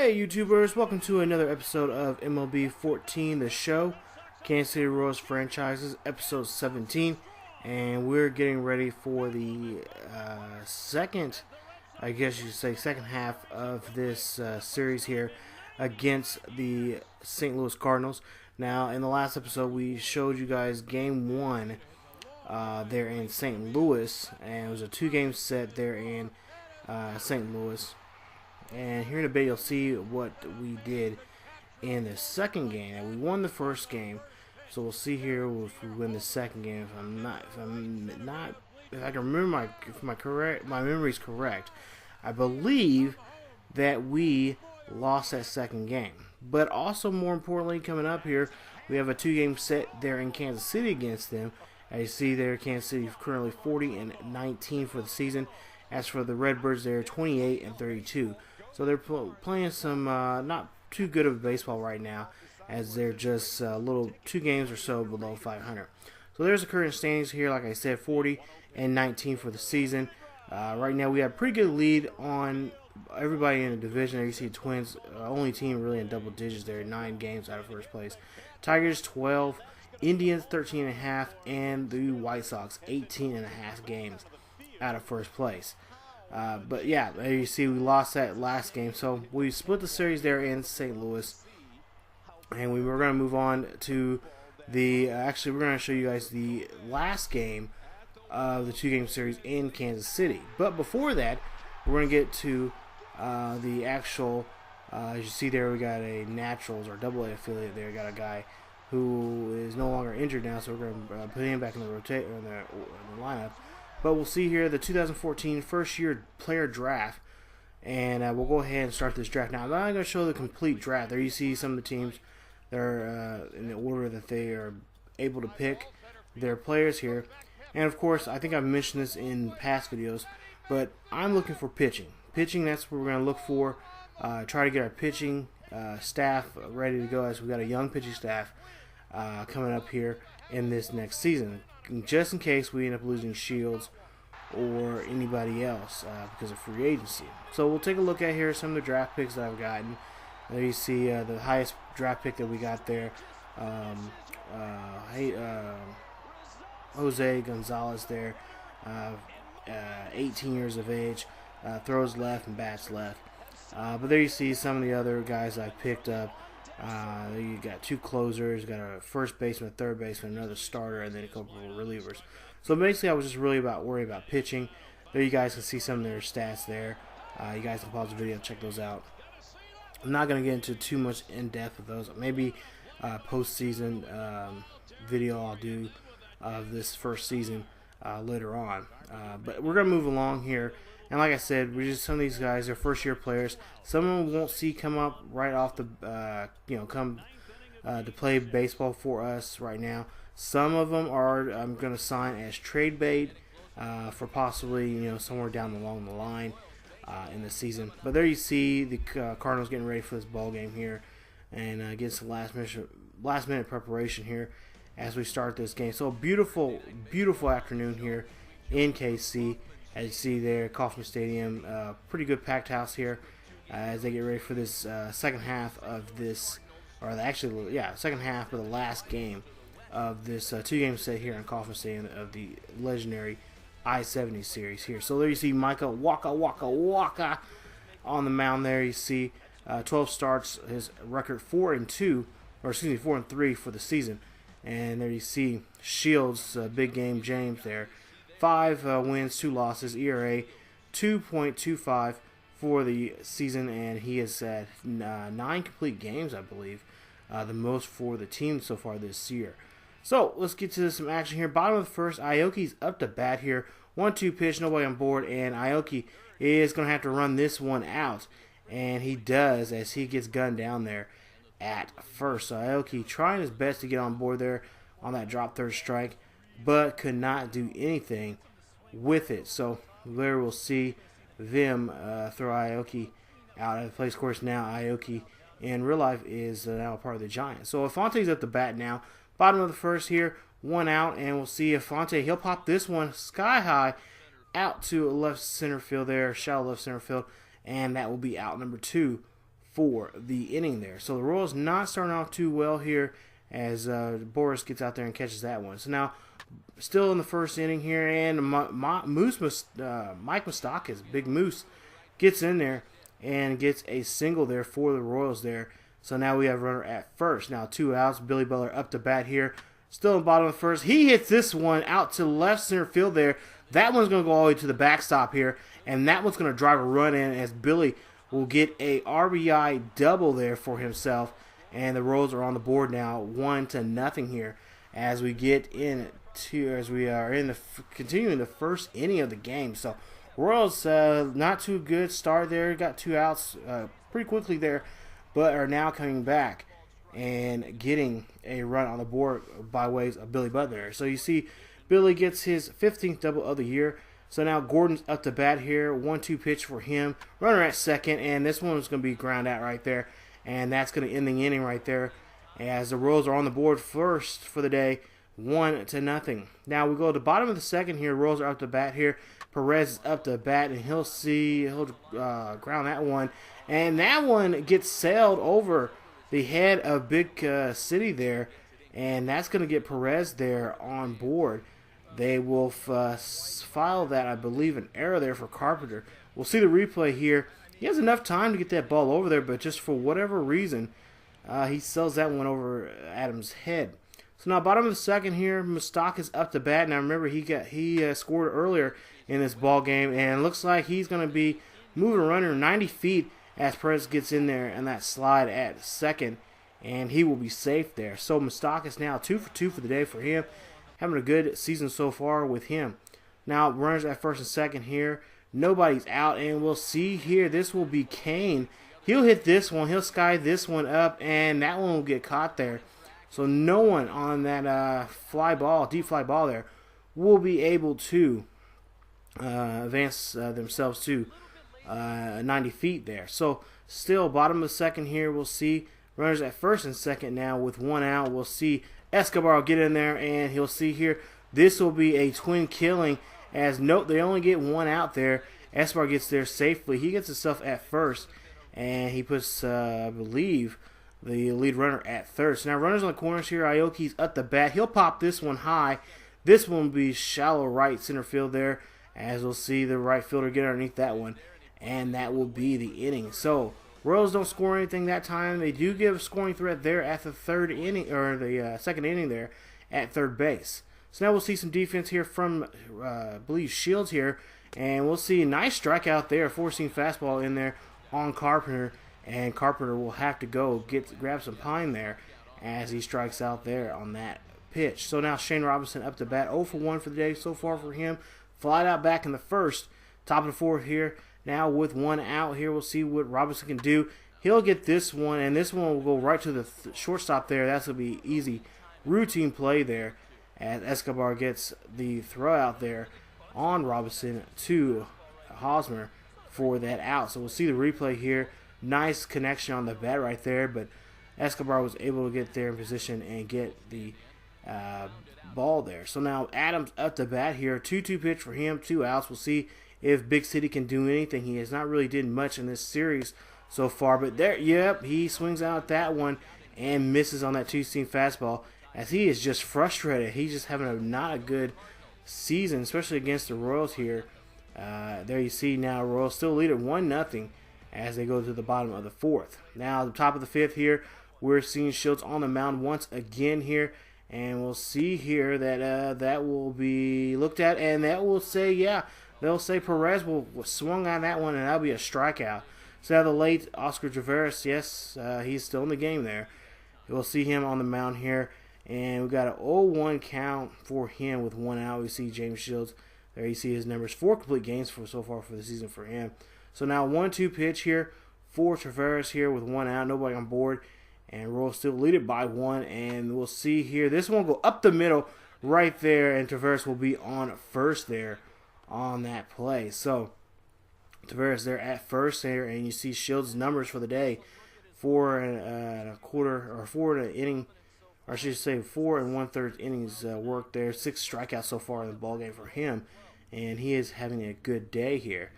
Hey YouTubers, welcome to another episode of MLB 14, the show, Kansas City Royals franchises, episode 17, and we're getting ready for the second, I guess you could say, second half of this series here against the St. Louis Cardinals. Now, in the last episode, we showed you guys game one there in St. Louis, and it was a two-game set there in St. Louis. And here in a bit, you'll see what we did in the second game. And we won the first game, so we'll see here if we win the second game. If I can remember my memory's correct, I believe that we lost that second game. But also, more importantly, coming up here, we have a two-game set there in Kansas City against them. As you see there, Kansas City currently 40-19 for the season. As for the Redbirds, they're 28-32. So they're playing some not too good of baseball right now, as they're just little 2 games or so below 500. So there's the current standings here. Like I said, 40-19 for the season. Right now we have a pretty good lead on everybody in the division. There you see Twins, only team really in double digits there, 9 games out of first place. Tigers 12, Indians 13.5, and the White Sox 18.5 games out of first place. But yeah, there you see we lost that last game. So we split the series there in St. Louis. And we were going to move on to the, actually we're going to show you guys the last game of the 2-game series in Kansas City. But before that, we're going to get to the actual, as you see there, we got a Naturals or AA affiliate there. We got a guy who is no longer injured now, so we're going to put him back in the lineup. But we'll see here the 2014 first-year player draft, and we'll go ahead and start this draft. Now, I'm not going to show the complete draft. There you see some of the teams that are in the order that they are able to pick their players here. And, of course, I think I've mentioned this in past videos, but I'm looking for pitching. Pitching, that's what we're going to look for. Try to get our pitching staff ready to go, as we've got a young pitching staff coming up here in this next season, just in case we end up losing Shields or anybody else because of free agency. So we'll take a look at here some of the draft picks that I've gotten. There you see the highest draft pick that we got there, Jose Gonzalez there, 18 years of age, throws left and bats left. But there you see some of the other guys I picked up. You got 2 closers, got a first baseman, a third baseman, another starter, and then a couple of relievers. So basically, I was just really worried about pitching. There you guys can see some of their stats there. You guys can pause the video and check those out. I'm not going to get into too much in-depth with those. Maybe post-season video I'll do of this first season later on. But we're going to move along here. And like I said, some of these guys are first-year players. Some of them won't see come up right off the, come to play baseball for us right now. Some of them are I'm going to sign as trade bait for possibly somewhere down along the line in the season. But there you see the Cardinals getting ready for this ball game here, and getting some last minute preparation here as we start this game. So a beautiful afternoon here in KC. As you see there, Kauffman Stadium, pretty good packed house here as they get ready for this second half of this, second half of the last game of this 2-game set here in Kauffman Stadium of the legendary I-70 series here. So there you see Micah Waka on the mound there. You see 12 starts, his record 4-3 for the season. And there you see Shields, big game James there. 5 wins, 2 losses, ERA 2.25 for the season, and he has had 9 complete games, I believe, the most for the team so far this year. So let's get to some action here. Bottom of the first, Aoki's up to bat here. 1-2 pitch, nobody on board, and Aoki is going to have to run this one out, and he does as he gets gunned down there at first. So Aoki trying his best to get on board there on that drop third strike, but could not do anything with it. So there we'll see them throw Aoki out of the place. Of course, now Aoki in real life is now a part of the Giants. So Afonte's at the bat now. Bottom of the first here, 1 out, and we'll see Afonte. He'll pop this one sky high out to left center field there, shallow left center field, and that will be out number 2 for the inning there. So the Royals not starting off too well here as Boris gets out there and catches that one. So now still in the first inning here, and Mike Moustakas, Big Moose, gets in there and gets a single there for the Royals there. So now we have a runner at first. Now 2 outs. Billy Butler up to bat here. Still in the bottom of the first. He hits this one out to left center field there. That one's going to go all the way to the backstop here. And that one's going to drive a run in as Billy will get a RBI double there for himself. And the Royals are on the board now 1-0 here as we get into, as we are in the continuing the first inning of the game. So Royals not too good start there. Got 2 outs pretty quickly there, but are now coming back and getting a run on the board by ways of Billy Butler. So you see Billy gets his 15th double of the year. So now Gordon's up to bat here. 1-2 pitch for him. Runner at second, and this one is going to be ground out right there. And that's going to end the inning right there as the Royals are on the board first for the day, 1-0. Now we go to the bottom of the second here. Royals are up to bat here. Perez is up to bat, and he'll ground that one. And that one gets sailed over the head of Big City there, and that's going to get Perez there on board. They will file that, I believe, an error there for Carpenter. We'll see the replay here. He has enough time to get that ball over there, but just for whatever reason, he sells that one over Adams' head. So now bottom of the second here, Moustakas up to bat. Now remember, he scored earlier in this ball game, and it looks like he's going to be moving a runner 90 feet as Perez gets in there and that slide at second, and he will be safe there. So Moustakas now 2 for 2 for the day for him, having a good season so far with him. Now runners at first and second here. Nobody's out, and we'll see here. This will be Kane. He'll hit this one. He'll sky this one up, and that one will get caught there. So no one on that deep fly ball there, will be able to advance themselves to 90 feet there. So still bottom of the second here. We'll see runners at first and second now with 1 out. We'll see Escobar will get in there, and he'll see here. This will be a twin killing. As note, they only get 1 out there. Escobar gets there safely. He gets himself at first, and he puts, I believe, the lead runner at third. So now runners on the corners here. Aoki's up the bat. He'll pop this one high. This one will be shallow right center field there, as we'll see the right fielder get underneath that one, and that will be the inning. So Royals don't score anything that time. They do give a scoring threat there at the third inning, or the second inning there at third base. So now we'll see some defense here from, I believe, Shields here. And we'll see a nice strikeout there, forcing fastball in there on Carpenter. And Carpenter will have to go grab some pine there as he strikes out there on that pitch. So now Shane Robinson up to bat, 0 for 1 for the day so far for him. Flied out back in the first, top of the fourth here. Now with 1 out here, we'll see what Robinson can do. He'll get this one, and this one will go right to the shortstop there. That's going to be easy routine play there, as Escobar gets the throw out there on Robinson to Hosmer for that out. So we'll see the replay here. Nice connection on the bat right there, but Escobar was able to get there in position and get the ball there. So now Adams up to bat here. 2-2 pitch for him, 2 outs. We'll see if Big City can do anything. He has not really did much in this series so far, but there, yep, he swings out that one and misses on that 2-seam fastball, as he is just frustrated. He's just having not a good season, especially against the Royals here. There you see now Royals still lead at 1-0 as they go to the bottom of the fourth. Now the top of the fifth here, we're seeing Shields on the mound once again here, and we'll see here that that will be looked at, and that will say, yeah, they'll say Perez will swung on that one, and that'll be a strikeout. So now the late Oscar Traveris, yes, he's still in the game there. We'll see him on the mound here. And we've got an 0-1 count for him with 1 out. We see James Shields. There you see his numbers. 4 complete games so far for the season for him. So now 1-2 pitch here for Traveris here with 1 out. Nobody on board. And Royals still lead it by 1. And we'll see here. This one will go up the middle right there. And Traveris will be on first there on that play. So Traveris there at first there. And you see Shields' numbers for the day. 4 and a quarter, or 4 and an inning. Or I should say 4 1/3 innings work there. 6 strikeouts so far in the ballgame for him. And he is having a good day here.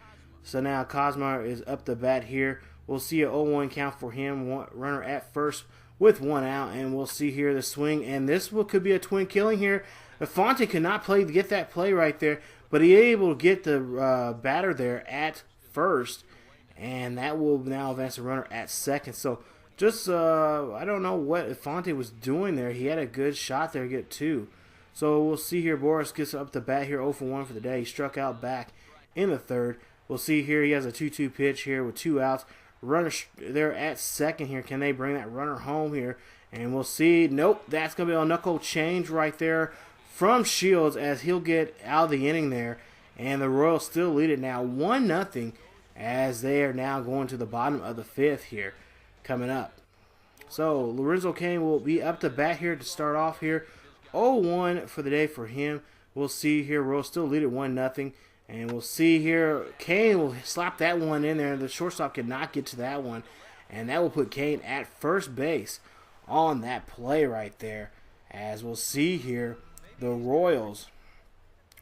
So now Cosmar is up the bat here. We'll see a 0-1 count for him. Runner at first with 1 out, and we'll see here the swing, and this could be a twin killing here. Fonte could not get that play right there, but he able to get the batter there at first, and that will now advance the runner at second. So just I don't know what Fonte was doing there. He had a good shot there to get 2. So we'll see here. Boris gets up the bat here, 0 for 1 for the day. He struck out back in the third. We'll see here. He has a 2-2 pitch here with 2 outs. Runner there at second here. Can they bring that runner home here? And we'll see. Nope. That's going to be a knuckle change right there from Shields as he'll get out of the inning there. And the Royals still lead it now 1-0 as they are now going to the bottom of the 5th here coming up. So Lorenzo Cain will be up to bat here to start off here. 0-1 for the day for him. We'll see here. Royals still lead it 1-0. And we'll see here, Cain will slap that one in there. The shortstop cannot get to that one. And that will put Cain at first base on that play right there. As we'll see here, the Royals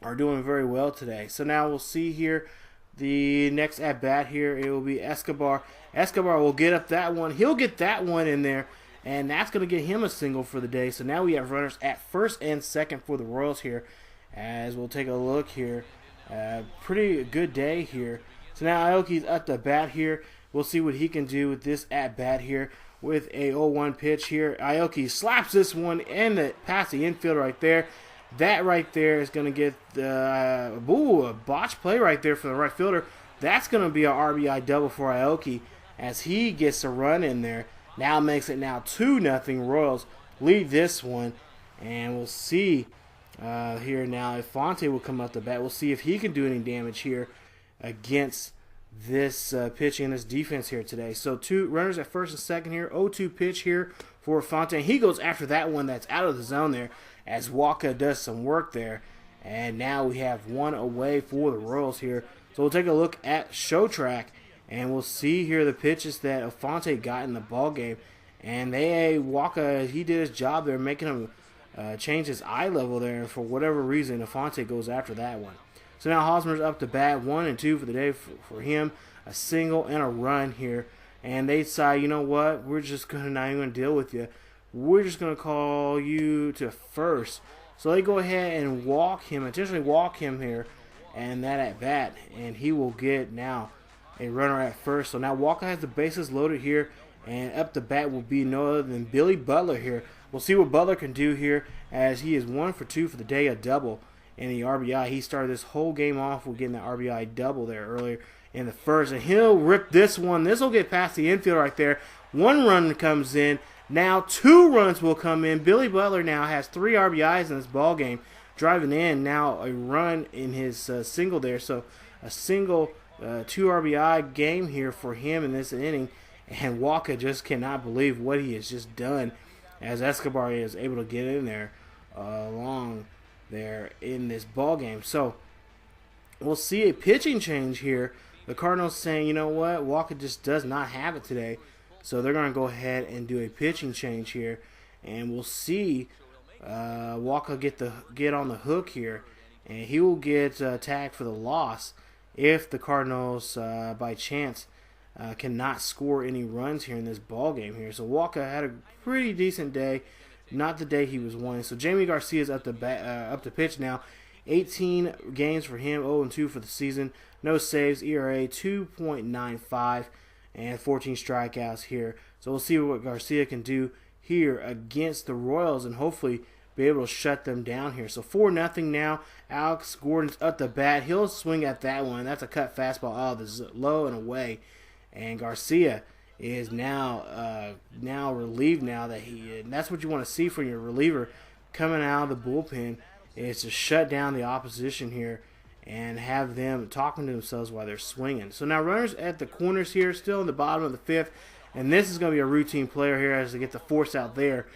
are doing very well today. So now we'll see here the next at-bat here. It will be Escobar. Escobar will get up that one. He'll get that one in there. And that's going to get him a single for the day. So now we have runners at first and second for the Royals here. As we'll take a look here. Pretty good day here. So now Aoki's at the bat here. We'll see what he can do with this at bat here with a 0-1 pitch here. Aoki slaps this one and past the infield right there. That right there is going to get a botch play right there for the right fielder. That's going to be an RBI double for Aoki as he gets a run in there. Now makes it now 2-0. Royals lead this one, and we'll see here now if Fonte will come up the bat. We'll see if he can do any damage here against this pitching and this defense here today. So 2 runners at first and second here. 0-2 pitch here for Fonte. And he goes after that one that's out of the zone there as Waka does some work there. And now we have 1 away for the Royals here. So we'll take a look at Show Track, and we'll see here the pitches that Fonte got in the ball game. And Waka, he did his job there, making him change his eye level there. And for whatever reason, Fonte goes after that one. So now Hosmer's up to bat, 1 and 2 for the day for him. A single and a run here. And they decide, you know what, we're just not even going to deal with you. We're just going to call you to first. So they go ahead and intentionally walk him here, and that at bat. And he will get now a runner at first. So now Walker has the bases loaded here, and up the bat will be no other than Billy Butler here. We'll see what Butler can do here as he is 1 for 2 for the day, a double in the RBI. He started this whole game off with getting the RBI double there earlier in the first, and he'll rip this one. This will get past the infield right there. 1 run comes in. Now 2 runs will come in. Billy Butler now has 3 RBIs in this ball game, driving in now a run in his single there. So a single 2 RBI game here for him in this inning, and Walker just cannot believe what he has just done as Escobar is able to get in there along there in this ball game. So we'll see a pitching change here. The Cardinals saying, you know what, Walker just does not have it today. So they're going to go ahead and do a pitching change here. And we'll see Walker get on the hook here. And he will get tagged for the loss if the Cardinals, by chance, cannot score any runs here in this ball game here. So Walker had a pretty decent day. Not the day he was wanting. So Jamie Garcia's up to pitch now. 18 games for him, 0-2 for the season. No saves, ERA 2.95, and 14 strikeouts here. So we'll see what Garcia can do here against the Royals and hopefully be able to shut them down here. So 4-0 now. Alex Gordon's up the bat. He'll swing at that one. That's a cut fastball out of the low and away. And Garcia is now relieved now that and that's what you want to see from your reliever coming out of the bullpen, is to shut down the opposition here and have them talking to themselves while they're swinging. So now runners at the corners here, still in the bottom of the 5th, and this is going to be a routine player here as they get the force out there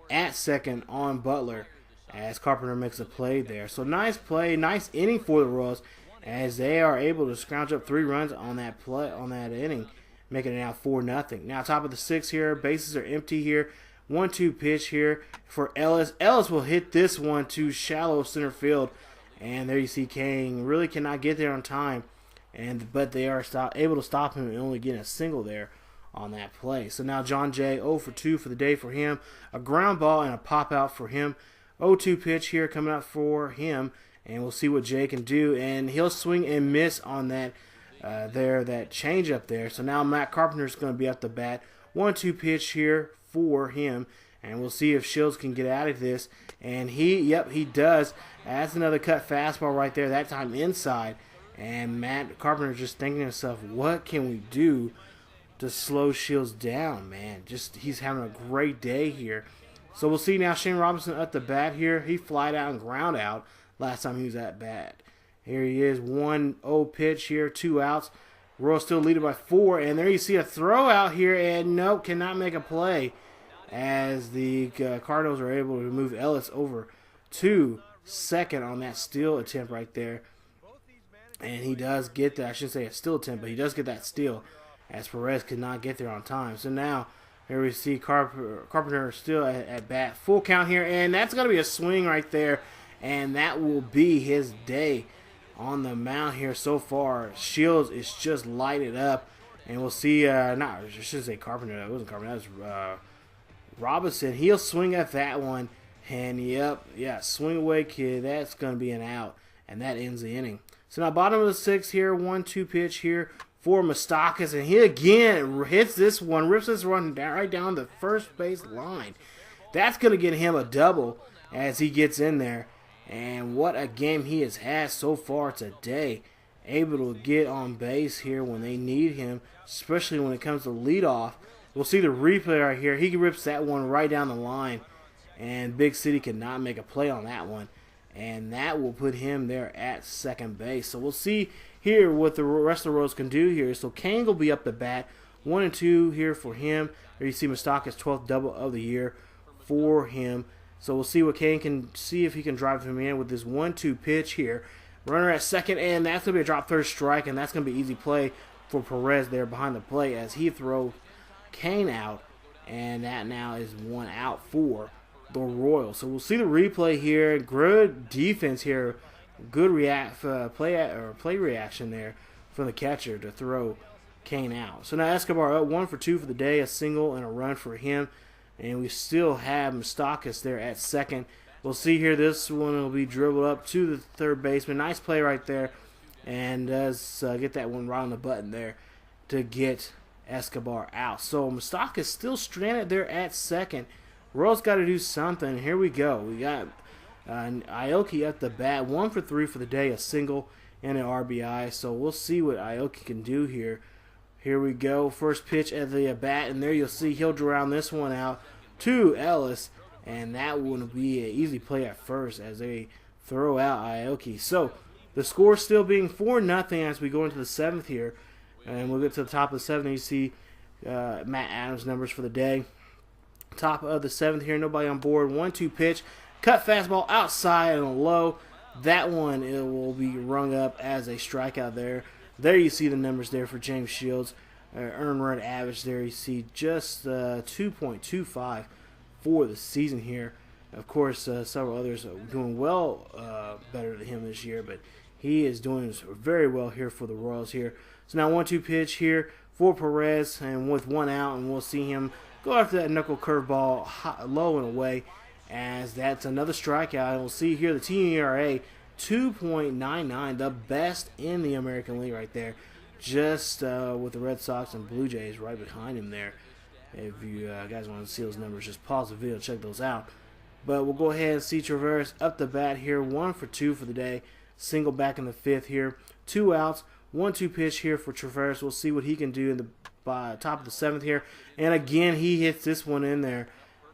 at second on Butler as Carpenter makes a play there. So nice play, nice inning for the Royals as they are able to scrounge up 3 runs on that inning, making it now 4-0. Now top of the 6th here, bases are empty here. 1-2 pitch here for Ellis. Ellis will hit this one to shallow center field, and there you see Kane really cannot get there on time, but they are able to stop him and only get a single there on that play. So now John Jay 0 for 2 for the day for him. A ground ball and a pop out for him. 0-2 pitch here coming up for him. And we'll see what Jay can do. And he'll swing and miss on that that change up there. So now Matt Carpenter's going to be up the bat. 1-2 pitch here for him. And we'll see if Shields can get out of this. And he does. That's another cut fastball right there. That time inside. And Matt Carpenter just thinking to himself, what can we do to slow Shields down, man? Just he's having a great day here. So we'll see now Shane Robinson at the bat here. He flied out and ground out last time he was at bat. Here he is, 1-0 pitch here, 2 outs. Royals still leading by 4, and there you see a throw out here, and nope, cannot make a play as the Cardinals are able to move Ellis over to second on that steal attempt right there. And he does get that. I shouldn't say a steal attempt, but he does get that steal as Perez could not get there on time. So now here we see Carpenter still at bat. Full count here, and that's going to be a swing right there, and that will be his day on the mound here so far. Shields is just lighted up, and we'll see, I should say Carpenter. That wasn't Carpenter. That was Robinson. He'll swing at that one, and swing away, kid. That's going to be an out, and that ends the inning. So now bottom of the 6th here, 1-2 pitch here for Moustakas, and he again hits this one, rips this one right down the first base line. That's going to get him a double as he gets in there. And what a game he has had so far today. Able to get on base here when they need him, especially when it comes to leadoff. We'll see the replay right here. He rips that one right down the line, and Big City cannot make a play on that one. And that will put him there at second base. So we'll see here what the rest of the Royals can do here. So Kane will be up the bat. 1-2 here for him. There you see Moustakas' 12th double of the year for him. So we'll see what Kane can see if he can drive him in with this 1-2 pitch here. Runner at second, and that's going to be a drop third strike, and that's going to be easy play for Perez there behind the plate as he throws Kane out, and that now is 1 out for the Royals. So we'll see the replay here. Good defense here. Good play reaction there from the catcher to throw Kane out. So now Escobar up 1 for 2 for the day, a single and a run for him. And we still have Moustakas there at second. We'll see here. This one will be dribbled up to the third baseman. Nice play right there. And does get that one right on the button there to get Escobar out. So Moustakas still stranded there at second. Royals got to do something. Here we go. We got Aoki at the bat. 1 for 3 for the day. A single and an RBI. So we'll see what Aoki can do here. Here we go. First pitch at the bat, and there you'll see he'll drown this one out to Ellis, and that will be an easy play at first as they throw out Aoki. So the score still being 4-0 as we go into the 7th here, and we'll get to the top of the 7th. You see Matt Adams' numbers for the day. Top of the 7th here, nobody on board. 1-2 pitch, cut fastball outside and low. That one it will be rung up as a strikeout there. There you see the numbers there for James Shields. Earned run average there you see just 2.25 for the season here. Of course, several others are doing well better than him this year, but he is doing very well here for the Royals here. So now 1-2 pitch here for Perez, and with 1 out, and we'll see him go after that knuckle curveball low and away, as that's another strikeout. And we'll see here the team ERA 2.99, the best in the American League right there, just with the Red Sox and Blue Jays right behind him there. If you guys want to see those numbers, just pause the video, check those out. But we'll go ahead and see Traveris up the bat here, 1 for 2 for the day, single back in the 5th here, 2 outs, 1-2 pitch here for Traveris. We'll see what he can do in the top of the 7th here, and again he hits this one in there.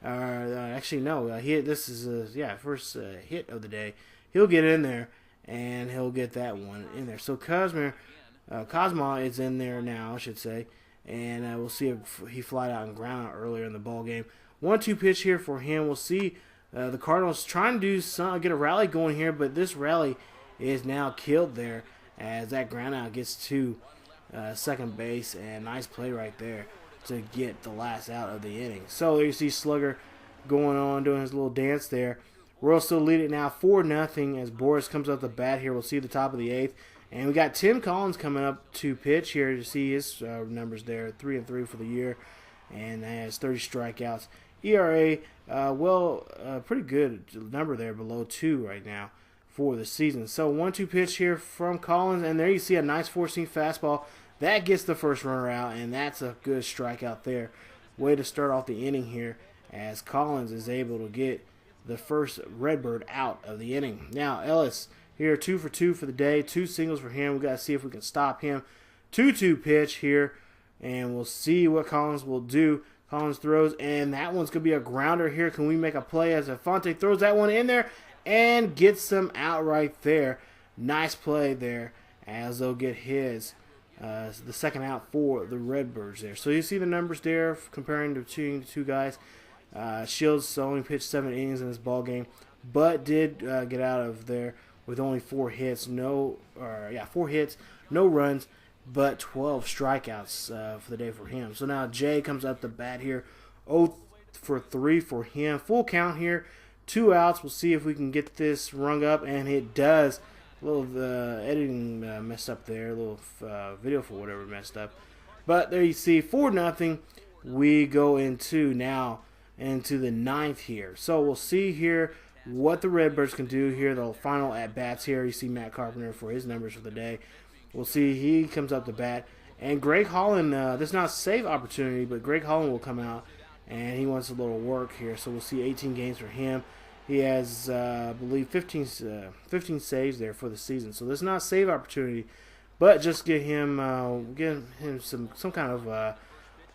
Actually no, this is first hit of the day. He'll get in there, and he'll get that one in there. So Cosma is in there now, I should say. And we'll see if he flied out and ground out earlier in the ball game. 1-2 pitch here for him. We'll see the Cardinals trying to get a rally going here, but this rally is now killed there as that ground out gets to second base. And nice play right there to get the last out of the inning. So there you see Slugger going on, doing his little dance there. Royals still lead it now 4-0 as Boris comes up the bat here. We'll see the top of the 8th. And we got Tim Collins coming up to pitch here to see his numbers there, 3-3 for the year, and has 30 strikeouts. ERA, pretty good number there, below 2 right now for the season. So 1-2 pitch here from Collins, and there you see a nice four-seam fastball. That gets the first runner out, and that's a good strikeout there. Way to start off the inning here as Collins is able to get the first Redbird out of the inning. Now Ellis here, 2 for 2 for the day, 2 singles for him. We got to see if we can stop him. 2-2 pitch here, and we'll see what Collins will do. Collins throws, and that one's going to be a grounder here. Can we make a play as Afonte throws that one in there and gets them out right there? Nice play there as they'll get his the second out for the Redbirds there. So you see the numbers there comparing the two guys. Shields only pitched 7 innings in this ball game, but did get out of there with only 4 hits, 4 hits, no runs, but 12 strikeouts for the day for him. So now Jay comes up the bat here, 0 for 3 for him. Full count here, 2 outs. We'll see if we can get this rung up, and it does. A little editing messed up there, a little video for whatever messed up. But there you see, 4-0. We go into now into the 9th here. So we'll see here what the Redbirds can do here. The final at-bats here. You see Matt Carpenter for his numbers for the day. We'll see he comes up to bat. And Greg Holland, this is not a save opportunity, but Greg Holland will come out, and he wants a little work here. So we'll see 18 games for him. He has, I believe, 15 saves there for the season. So this is not a save opportunity, but just get him some kind of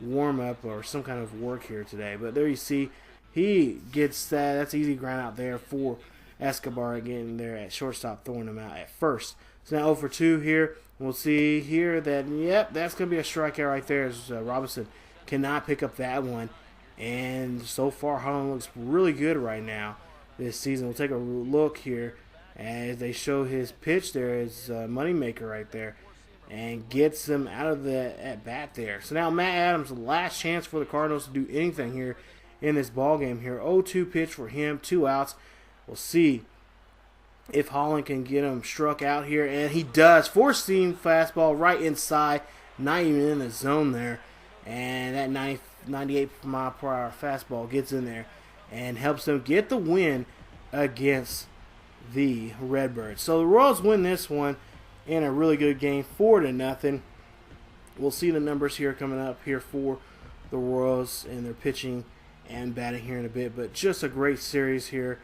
warm-up or some kind of work here today. But there you see, he gets that. That's easy ground out there for Escobar getting there at shortstop, throwing him out at first. So now 0 for 2 here. We'll see here that, yep, that's going to be a strikeout right there as Robinson cannot pick up that one. And so far, Holland looks really good right now this season. We'll take a look here as they show his pitch there as moneymaker right there and gets them out of the at-bat there. So now Matt Adams, the last chance for the Cardinals to do anything here in this ball game here. 0-2 pitch for him, 2 outs. We'll see if Holland can get him struck out here, and he does. Four-seam fastball right inside, not even in the zone there, and that 98-mile-per-hour fastball gets in there and helps them get the win against the Redbirds. So the Royals win this one in a really good game, 4-0. We'll see the numbers here coming up here for the Royals and their pitching and batting here in a bit, but just a great series here,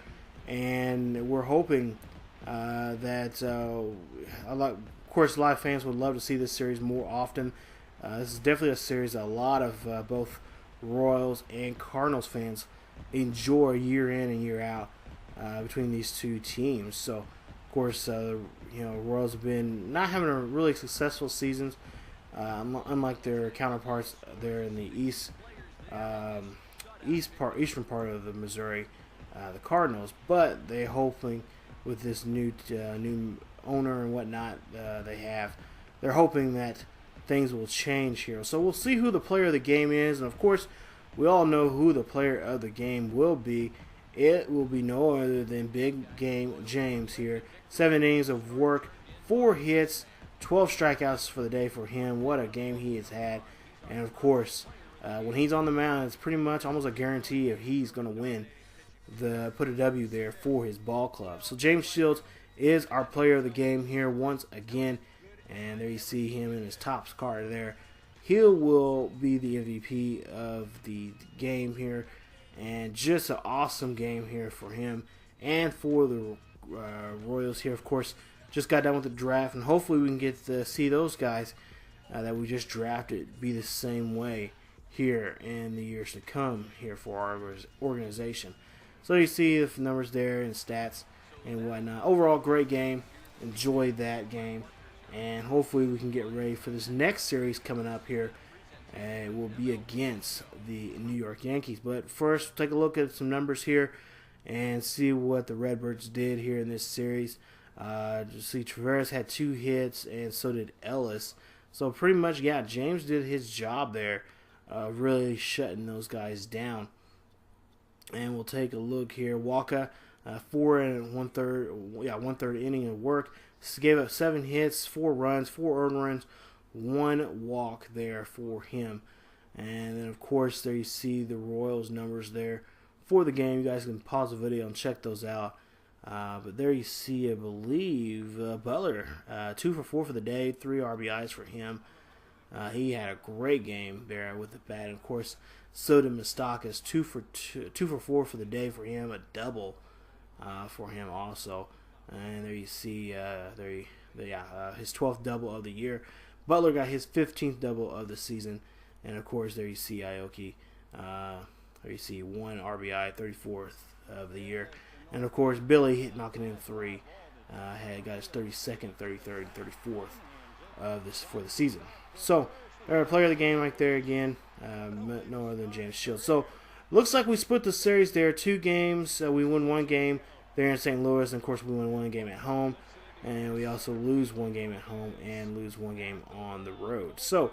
and we're hoping that of course, live fans would love to see this series more often. This is definitely a series a lot of both Royals and Cardinals fans enjoy year in and year out between these two teams. So, of course, Royals have been not having a really successful seasons, unlike their counterparts there in the eastern part of the Missouri, the Cardinals. But they're hoping with this new owner and whatnot they're hoping that things will change here. So we'll see who the player of the game is, and of course, we all know who the player of the game will be. It will be no other than Big Game James here. 7 innings of work, 4 hits, 12 strikeouts for the day for him. What a game he has had. And of course, when he's on the mound, it's pretty much almost a guarantee if he's going to put a W there for his ball club. So James Shields is our player of the game here once again. And there you see him in his Topps card there. He will be the MVP of the game here. And just an awesome game here for him and for the Royals here. Of course, just got done with the draft, and hopefully we can get to see those guys that we just drafted be the same way here in the years to come here for our organization. So you see the numbers there and stats and whatnot. Overall, great game. Enjoyed that game. And hopefully we can get ready for this next series coming up here. It will be against the New York Yankees. But first, take a look at some numbers here and see what the Redbirds did here in this series. See, Tavares had 2 hits, and so did Ellis. So pretty much, yeah, James did his job there, really shutting those guys down. And we'll take a look here. Walker, one third inning of work. Gave up 7 hits, 4 runs, 4 earned runs, 1 walk there for him. And then, of course, there you see the Royals numbers there for the game. You guys can pause the video and check those out. But there you see, I believe, Butler, 2 for 4 for the day, 3 RBIs for him. He had a great game there with the bat. And, of course, so did Moustakas, 2 for 4 for the day for him, a double for him also. And there you see, his 12th double of the year. Butler got his 15th double of the season. And, of course, there you see Aoki. There you see 1 RBI, 34th of the year. And, of course, Billy knocking in 3. Got his 32nd, 33rd, 34th of this for the season. So, player of the game right there again. No other than James Shields. So, looks like we split the series there. 2 games. We won 1 game there in St. Louis. And, of course, we win 1 game at home. And we also lose 1 game at home and lose 1 game on the road. So,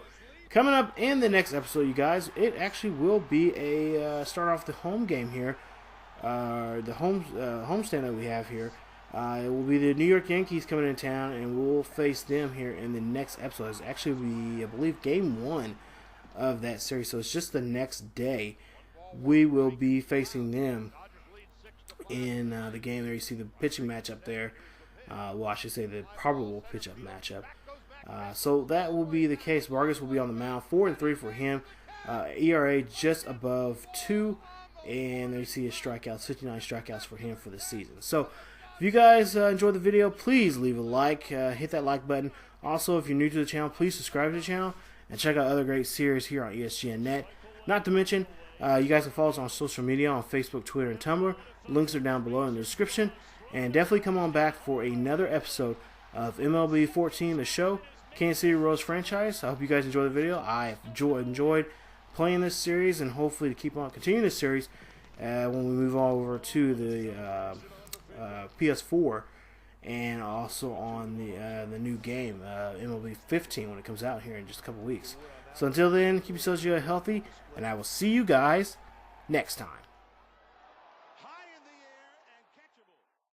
coming up in the next episode, you guys, it actually will be a start off the home game here. The homestand that we have here. It will be the New York Yankees coming into town, and we'll face them here in the next episode. It's actually be, I believe, game 1 of that series. So it's just the next day we will be facing them in the game. There you see the pitching matchup there. Well, I should say the probable pitchup matchup. So that will be the case. Vargas will be on the mound, 4-3 for him. ERA just above 2. And there you see his strikeouts, 59 strikeouts for him for the season. So if you guys enjoyed the video, please leave a like. Hit that like button. Also, if you're new to the channel, please subscribe to the channel. And check out other great series here on ESGNet. Not to mention, you guys can follow us on social media on Facebook, Twitter, and Tumblr. Links are down below in the description. And definitely come on back for another episode of MLB 14, the show, Kansas City Royals franchise. I hope you guys enjoyed the video. I enjoyed playing this series, and hopefully to keep on continuing this series when we move over to the PS4 and also on the new game, MLB 15, when it comes out here in just a couple weeks. So until then, keep yourselves healthy, and I will see you guys next time.